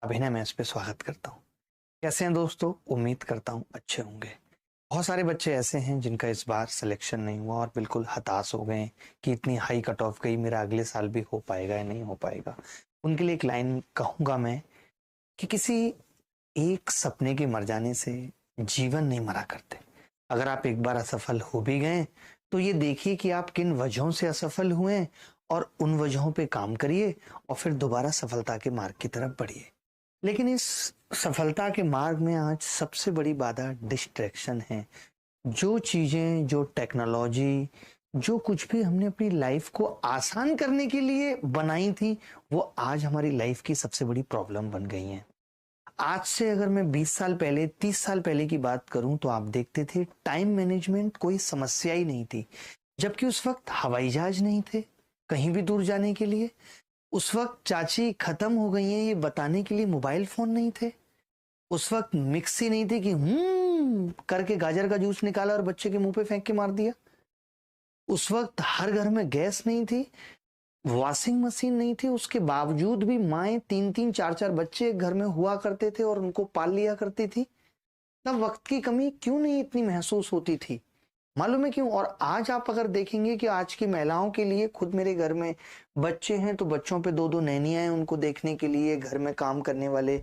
अभिनय मैं इस पे स्वागत करता हूँ। कैसे हैं दोस्तों? उम्मीद करता हूँ अच्छे होंगे। बहुत सारे बच्चे ऐसे हैं जिनका इस बार सिलेक्शन नहीं हुआ और बिल्कुल हताश हो गए कि इतनी हाई कट ऑफ गई, मेरा अगले साल भी हो पाएगा या नहीं हो पाएगा। उनके लिए एक लाइन कहूंगा मैं कि किसी एक सपने के मर जाने से जीवन नहीं मरा करते। अगर आप एक बार असफल हो भी गए तो ये देखिए कि आप किन वजहों से असफल हुए और उन वजहों पे काम करिए और फिर दोबारा सफलता के मार्ग की तरफ बढ़िए। लेकिन इस सफलता के मार्ग में आज सबसे बड़ी बाधा डिस्ट्रैक्शन है। जो चीजें, जो टेक्नोलॉजी, जो कुछ भी हमने अपनी लाइफ को आसान करने के लिए बनाई थी, वो आज हमारी लाइफ की सबसे बड़ी प्रॉब्लम बन गई हैं। आज से अगर मैं 20 साल पहले, 30 साल पहले की बात करूं तो आप देखते थे टाइम मैनेजमेंट कोई समस्या ही नहीं थी। जबकि उस वक्त हवाई जहाज नहीं थे कहीं भी दूर जाने के लिए। उस वक्त चाची खत्म हो गई हैं ये बताने के लिए मोबाइल फोन नहीं थे। उस वक्त मिक्सी नहीं थी कि करके गाजर का जूस निकाला और बच्चे के मुंह पे फेंक के मार दिया। उस वक्त हर घर में गैस नहीं थी, वॉशिंग मशीन नहीं थी, उसके बावजूद भी माएँ तीन तीन चार चार बच्चे घर में हुआ करते थे और उनको पाल लिया करती थी। तब वक्त की कमी क्यों नहीं इतनी महसूस होती थी? मालूम है क्यों? और आज आप अगर देखेंगे कि आज की महिलाओं के लिए, खुद मेरे घर में बच्चे हैं तो बच्चों पे दो दो नैनियां हैं उनको देखने के लिए, घर में काम करने वाले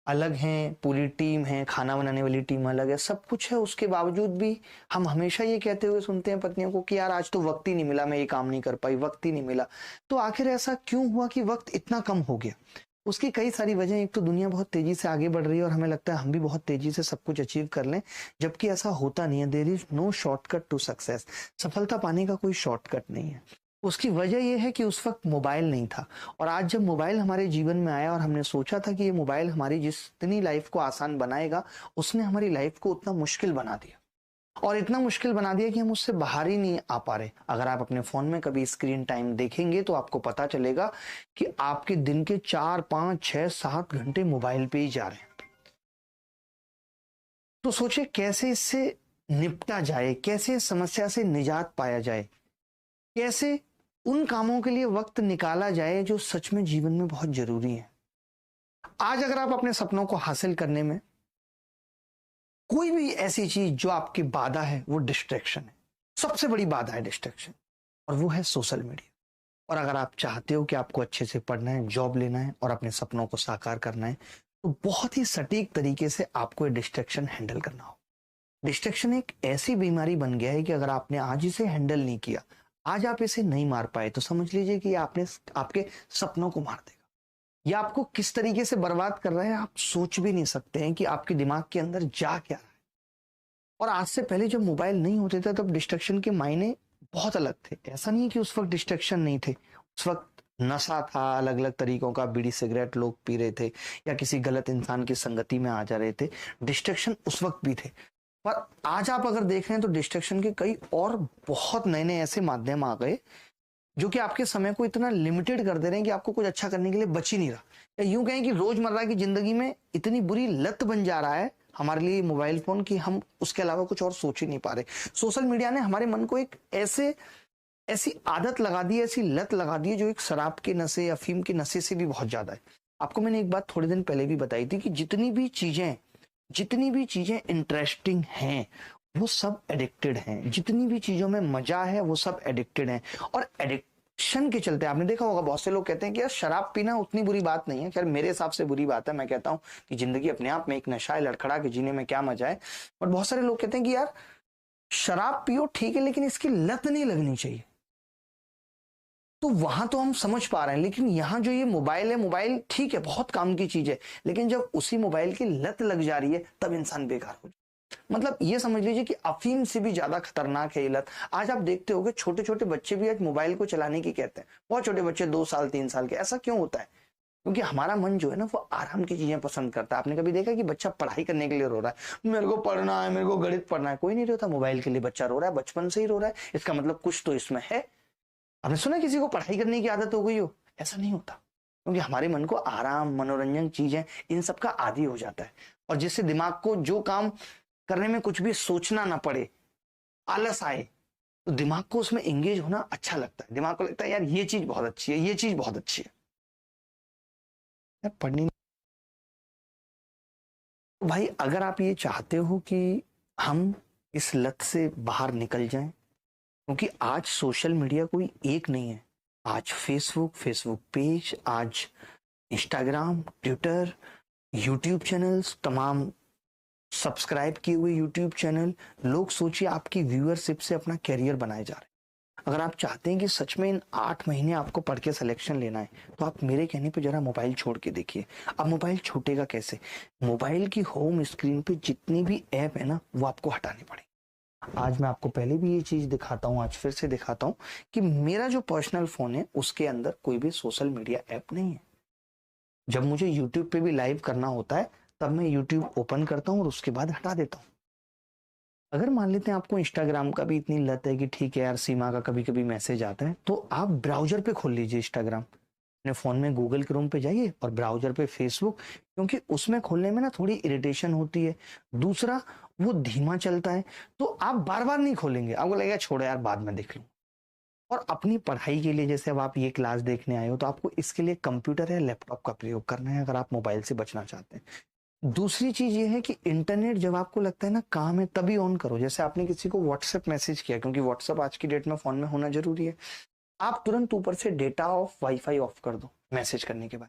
अलग हैं, पूरी टीम है, खाना बनाने वाली टीम अलग है, सब कुछ है। उसके बावजूद भी हम हमेशा ये कहते हुए सुनते हैं पत्नियों को कि यार आज तो वक्त ही नहीं मिला, मैं ये काम नहीं कर पाई, वक्त ही नहीं मिला। तो आखिर ऐसा क्यों हुआ कि वक्त इतना कम हो गया? उसकी कई सारी वजह। एक तो दुनिया बहुत तेजी से आगे बढ़ रही है और हमें लगता है हम भी बहुत तेजी से सब कुछ अचीव कर लें, जबकि ऐसा होता नहीं है। There is no shortcut to success. सफलता पाने का कोई शॉर्टकट नहीं है। उसकी वजह यह है कि उस वक्त मोबाइल नहीं था। और आज जब मोबाइल हमारे जीवन में आया और हमने सोचा था कि ये मोबाइल हमारी जितनी लाइफ को आसान बनाएगा, उसने हमारी लाइफ को उतना मुश्किल बना दिया। और इतना मुश्किल बना दिया कि हम उससे बाहर ही नहीं आ पा रहे। अगर आप अपने फोन में कभी स्क्रीन टाइम देखेंगे तो आपको पता चलेगा कि आपके दिन के 4 5 6 7 घंटे मोबाइल पे ही जा रहे हैं। तो सोचिए कैसे इससे निपटा जाए, कैसे इस समस्या से निजात पाया जाए, कैसे उन कामों के लिए वक्त निकाला जाए जो सच में जीवन में बहुत जरूरी है। आज अगर आप अपने सपनों को हासिल करने में कोई भी ऐसी चीज जो आपकी बाधा है, वो डिस्ट्रैक्शन है। सबसे बड़ी बाधा है डिस्ट्रैक्शन, और वो है सोशल मीडिया। और अगर आप चाहते हो कि आपको अच्छे से पढ़ना है, जॉब लेना है और अपने सपनों को साकार करना है, तो बहुत ही सटीक तरीके से आपको ये डिस्ट्रैक्शन हैंडल करना हो। डिस्ट्रैक्शन एक ऐसी बीमारी बन गया है कि अगर आपने आज इसे हैंडल नहीं किया, आज आप इसे नहीं मार पाए, तो समझ लीजिए कि आपने आपके सपनों को मार देगा। या आपको किस तरीके से बर्बाद कर रहा है आप सोच भी नहीं सकते हैं कि आपके दिमाग के अंदर जा क्या रहा है। और आज से पहले जब मोबाइल नहीं होते थे तब डिस्ट्रैक्शन के मायने बहुत अलग थे। ऐसा नहीं है कि उस वक्त डिस्ट्रैक्शन नहीं थे। उस वक्त नशा था, अलग अलग तरीकों का बीड़ी सिगरेट लोग पी रहे थे या किसी गलत इंसान की संगति में आ जा रहे थे। डिस्ट्रैक्शन उस वक्त भी थे। पर आज आप अगर देख रहे हैं तो डिस्ट्रैक्शन के कई और बहुत नए नए ऐसे माध्यम आ गए जो कि आपके समय को इतना लिमिटेड कर दे रहे हैं कि आपको कुछ अच्छा करने के लिए बच ही नहीं रहा। या यूं कहें कि रोजमर्रा की जिंदगी में इतनी बुरी लत बन जा रहा है हमारे लिए मोबाइल फोन की, हम उसके अलावा कुछ और सोच ही नहीं पा रहे। सोशल मीडिया ने हमारे मन को एक ऐसी आदत लगा दी है, ऐसी लत लगा दी है, जो एक शराब के नशे या अफीम के नशे से भी बहुत ज्यादा है। आपको मैंने एक बात थोड़े दिन पहले भी बताई थी कि जितनी भी चीजें इंटरेस्टिंग हैं वो सब एडिक्टेड हैं। जितनी भी चीजों में मजा है वो सब एडिक्टेड हैं। और एडिक्शन के चलते आपने देखा होगा बहुत से लोग कहते हैं कि यार शराब पीना उतनी बुरी बात नहीं है। खैर मेरे हिसाब से बुरी बात है। मैं कहता हूं कि जिंदगी अपने आप में एक नशा है, लड़खड़ा के जीने में क्या मजा है। बट बहुत सारे लोग कहते हैं कि यार शराब पियो ठीक है, लेकिन इसकी लत नहीं लगनी चाहिए। तो वहां तो हम समझ पा रहे हैं, लेकिन यहाँ जो ये मोबाइल है, मोबाइल ठीक है बहुत काम की चीज है, लेकिन जब उसी मोबाइल की लत लग जा रही है तब इंसान बेकार हो जाए। मतलब ये समझ लीजिए कि अफीम से भी ज्यादा खतरनाक है ये लत। आज आप देखते होंगे छोटे छोटे बच्चे भी आज मोबाइल को चलाने की कहते हैं। बहुत छोटे बच्चे 2 साल 3 साल के। ऐसा क्यों होता है? क्योंकि हमारा मन जो है ना वो आराम की चीजें पसंद करता है। आपने कभी देखा कि बच्चा पढ़ाई करने के लिए रो रहा है, मेरे को पढ़ना है, मेरे को गणित पढ़ना है? कोई नहीं रोता। मोबाइल के लिए बच्चा रो रहा है, बचपन से ही रो रहा है। इसका मतलब कुछ तो इसमें है। आपने सुना किसी को पढ़ाई करने की आदत हो गई हो? ऐसा नहीं होता। क्योंकि हमारे मन को आराम, मनोरंजन चीजें, इन सब का आदी हो जाता है। और जिससे दिमाग को जो काम करने में कुछ भी सोचना ना पड़े, आलस आए, तो दिमाग को उसमें एंगेज होना अच्छा लगता है। दिमाग को लगता है यार ये चीज बहुत अच्छी है, ये चीज बहुत अच्छी है। यार पढ़नी भाई अगर आप ये चाहते हो कि हम इस लत से बाहर निकल जाएं, क्योंकि आज सोशल मीडिया कोई एक नहीं है। आज फेसबुक पेज, आज इंस्टाग्राम, ट्विटर, यूट्यूब चैनल्स, तमाम सब्सक्राइब किए हुए यूट्यूब चैनल, लोग सोचिए आपकी व्यूअरशिप से अपना करियर बनाए जा रहे हैं। अगर आप चाहते हैं कि सच में इन 8 महीने आपको पढ़ के सिलेक्शन लेना है, तो आप मेरे कहने पे जरा मोबाइल छोड़ के देखिए। अब मोबाइल छूटेगा कैसे? मोबाइल की होम स्क्रीन पे जितनी भी ऐप है ना, वो आपको हटानी पड़ेगी। आज मैं आपको पहले भी ये चीज दिखाता हूँ, आज फिर से दिखाता हूँ कि मेरा जो पर्सनल फोन है उसके अंदर कोई भी सोशल मीडिया ऐप नहीं है। जब मुझे यूट्यूब पे भी लाइव करना होता है तब मैं यूट्यूब ओपन करता हूँ और उसके बाद हटा देता हूँ। अगर मान लेते हैं आपको इंस्टाग्राम का भी इतनी लत है कि ठीक है यार, सीमा का कभी कभी मैसेज आता है, तो आप ब्राउजर पे खोल लीजिए इंस्टाग्राम। अपने फोन में गूगल क्रोम पे जाइए और ब्राउजर पे फेसबुक, क्योंकि उसमें खोलने में ना थोड़ी इरिटेशन होती है। दूसरा, वो धीमा चलता है, तो आप बार बार नहीं खोलेंगे, आपको लगेगा छोड़ो यार बाद में देख लूँ। और अपनी पढ़ाई के लिए, जैसे अब आप ये क्लास देखने आए हो, तो आपको इसके लिए कंप्यूटर या लैपटॉप का प्रयोग करना है अगर आप मोबाइल से बचना चाहते हैं। दूसरी चीज ये है कि इंटरनेट जब आपको लगता है ना काम है तभी ऑन करो। जैसे आपने किसी को व्हाट्सएप मैसेज किया, क्योंकि व्हाट्सएप आज की डेट में फोन में होना जरूरी है, आप तुरंत ऊपर से डेटा ऑफ, वाईफाई ऑफ कर दो मैसेज करने के बाद।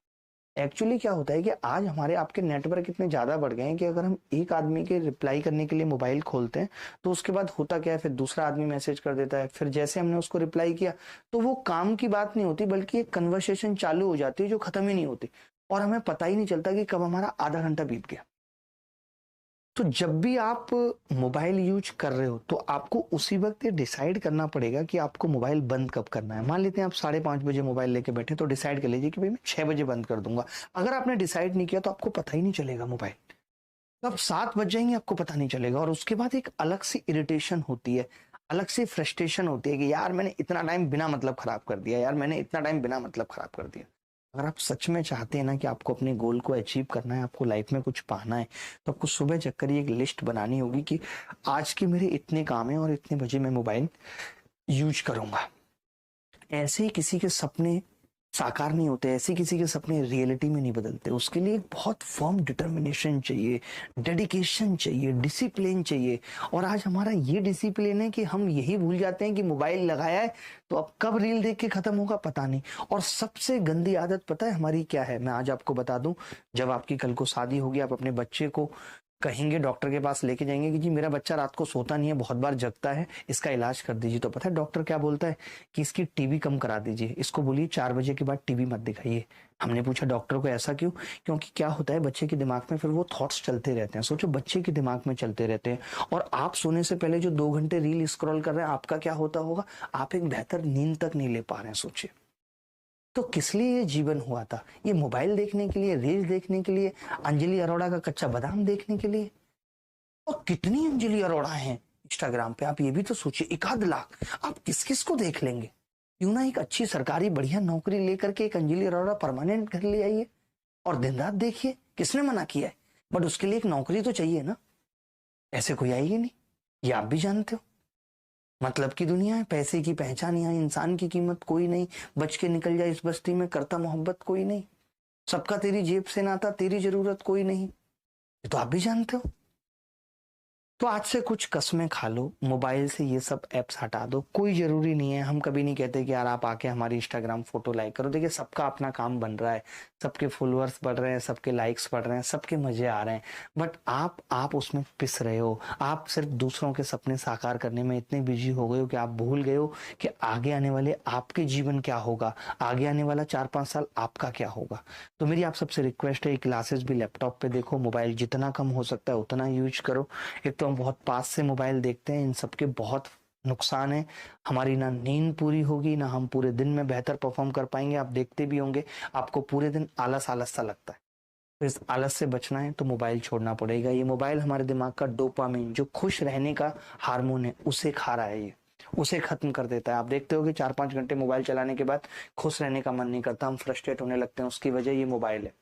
एक्चुअली क्या होता है कि आज हमारे आपके नेटवर्क इतने ज्यादा बढ़ गए हैं कि अगर हम एक आदमी के रिप्लाई करने के लिए मोबाइल खोलते हैं तो उसके बाद होता क्या है, फिर दूसरा आदमी मैसेज कर देता है, फिर जैसे हमने उसको रिप्लाई किया तो वो काम की बात नहीं होती बल्कि एक कन्वर्सेशन चालू हो जाती है जो खत्म ही नहीं होती, और हमें पता ही नहीं चलता कि कब हमारा आधा घंटा बीत गया। तो जब भी आप मोबाइल यूज कर रहे हो तो आपको उसी वक्त ये डिसाइड करना पड़ेगा कि आपको मोबाइल बंद कब करना है। मान लेते हैं आप 5:30 बजे मोबाइल लेके बैठे, तो डिसाइड कर लीजिए कि भाई मैं 6 बजे बंद कर दूंगा। अगर आपने डिसाइड नहीं किया तो आपको पता ही नहीं चलेगा मोबाइल कब 7 बज जाएंगे, आपको पता नहीं चलेगा। और उसके बाद एक अलग सी इरिटेशन होती है, अलग से फ्रस्ट्रेशन होती है कि यार मैंने इतना टाइम बिना मतलब खराब कर दिया, यार मैंने इतना टाइम बिना मतलब खराब कर दिया। अगर आप सच में चाहते हैं ना कि आपको अपने गोल को अचीव करना है, आपको लाइफ में कुछ पाना है, तो आपको सुबह चक्कर एक लिस्ट बनानी होगी कि आज के मेरे इतने काम हैं और इतने बजे मैं मोबाइल यूज करूंगा। ऐसे ही किसी के सपने साकार नहीं होते, ऐसे किसी के सपने रियलिटी में नहीं बदलते। उसके लिए एक बहुत फर्म डिटर्मिनेशन चाहिए, डेडिकेशन चाहिए, डिसिप्लिन चाहिए। और आज हमारा ये डिसिप्लिन है कि हम यही भूल जाते हैं कि मोबाइल लगाया है तो अब कब रील देख के खत्म होगा पता नहीं। और सबसे गंदी आदत पता है हमारी क्या है? मैं आज आपको बता दूं, जब आपकी कल को शादी होगी, आप अपने बच्चे को कहेंगे, डॉक्टर के पास लेके जाएंगे कि जी मेरा बच्चा रात को सोता नहीं है, बहुत बार जगता है, इसका इलाज कर दीजिए। तो पता है डॉक्टर क्या बोलता है? कि इसकी टीवी कम करा दीजिए, इसको बोलिए 4 बजे के बाद टीवी मत दिखाइए। हमने पूछा डॉक्टर को ऐसा क्यों? क्योंकि क्या होता है बच्चे के दिमाग में फिर वो थॉट्स चलते रहते हैं। सोचो बच्चे के दिमाग में चलते रहते हैं, और आप सोने से पहले जो 2 घंटे रील स्क्रॉल कर रहे हैं, आपका क्या होता होगा? आप एक बेहतर नींद तक नहीं ले पा रहे हैं। सोचिए तो किस लिए ये जीवन हुआ था? ये मोबाइल देखने के लिए, रील्स देखने के लिए, अंजलि अरोड़ा का कच्चा बादाम देखने के लिए। और कितनी अंजलि अरोड़ा हैं इंस्टाग्राम पे, आप ये भी तो सोचिए, 1 लाख। आप किस किस को देख लेंगे? क्यों ना एक अच्छी सरकारी बढ़िया नौकरी लेकर के एक अंजलि अरोड़ा परमानेंट घर ले आइए और दिन रात देखिए, किसने मना किया है? बट उसके लिए एक नौकरी तो चाहिए ना, ऐसे कोई आएगी नहीं, ये आप भी जानते हो। मतलब की दुनिया है, पैसे की पहचान यहाँ, इंसान की कीमत कोई नहीं, बच के निकल जाए इस बस्ती में, करता मोहब्बत कोई नहीं, सबका तेरी जेब से नाता, तेरी जरूरत कोई नहीं, ये तो आप भी जानते हो। तो आज से कुछ कस्में खा लो, मोबाइल से ये सब एप्स हटा दो। कोई जरूरी नहीं है, हम कभी नहीं कहते कि यार आप आके हमारी इंस्टाग्राम फोटो लाइक करो। देखिए सबका अपना काम बन रहा है, सबके फॉलोअर्स बढ़ रहे हैं, सबके लाइक्स बढ़ रहे हैं, सबके मजे आ रहे हैं, बट आप उसमें पिस रहे हो। आप सिर्फ दूसरों के सपने साकार करने में इतने बिजी हो गए हो कि आप भूल गए हो कि आगे आने वाले आपके जीवन क्या होगा, आगे आने वाला 4-5 साल आपका क्या होगा। तो मेरी आप सबसे रिक्वेस्ट है, क्लासेस भी लैपटॉप पे देखो, मोबाइल जितना कम हो सकता है उतना यूज करो। एक तो हम बहुत पास से मोबाइल देखते हैं, इन सबके बहुत नुकसान है। हमारी ना नींद पूरी होगी, ना हम पूरे दिन में बेहतर परफॉर्म कर पाएंगे। आप देखते भी होंगे, आपको पूरे दिन आलस आलस सा लगता है। तो इस आलस से बचना है तो मोबाइल छोड़ना पड़ेगा। ये मोबाइल हमारे दिमाग का डोपामिन, जो खुश रहने का हार्मोन है, उसे खा रहा है, ये उसे खत्म कर देता है। आप देखते हो कि 4-5 घंटे मोबाइल चलाने के बाद खुश रहने का मन नहीं करता, हम फ्रस्ट्रेट होने लगते हैं, उसकी वजह ये मोबाइल है।